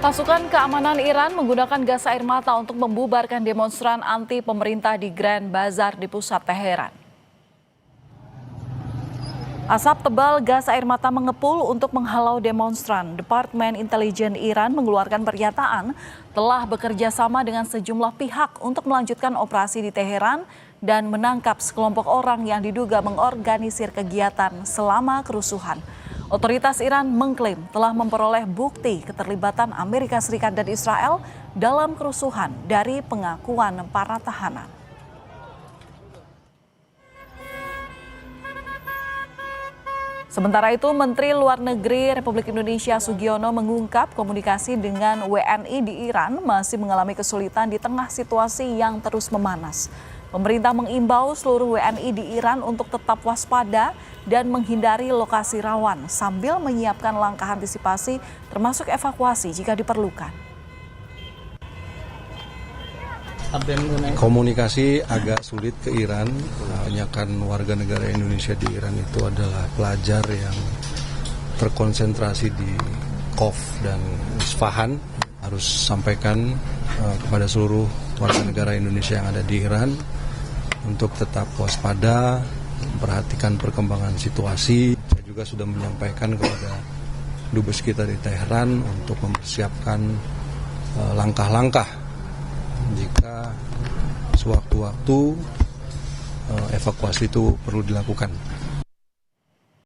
Pasukan keamanan Iran menggunakan gas air mata untuk membubarkan demonstran anti pemerintah di Grand Bazar di pusat Teheran. Asap tebal gas air mata mengepul untuk menghalau demonstran. Departemen Intelijen Iran mengeluarkan pernyataan telah bekerja sama dengan sejumlah pihak untuk melanjutkan operasi di Teheran dan menangkap sekelompok orang yang diduga mengorganisir kegiatan selama kerusuhan. Otoritas Iran mengklaim telah memperoleh bukti keterlibatan Amerika Serikat dan Israel dalam kerusuhan dari pengakuan para tahanan. Sementara itu, Menteri Luar Negeri Republik Indonesia Sugiono mengungkap komunikasi dengan WNI di Iran masih mengalami kesulitan di tengah situasi yang terus memanas. Pemerintah mengimbau seluruh WNI di Iran untuk tetap waspada dan menghindari lokasi rawan sambil menyiapkan langkah antisipasi termasuk evakuasi jika diperlukan. Komunikasi agak sulit ke Iran, kebanyakan warga negara Indonesia di Iran itu adalah pelajar yang terkonsentrasi di Qom dan Isfahan. Harus sampaikan kepada seluruh warga negara Indonesia yang ada di Iran untuk tetap waspada, memperhatikan perkembangan situasi. Saya juga sudah menyampaikan kepada dubes kita di Teheran untuk mempersiapkan langkah-langkah jika sewaktu-waktu evakuasi itu perlu dilakukan.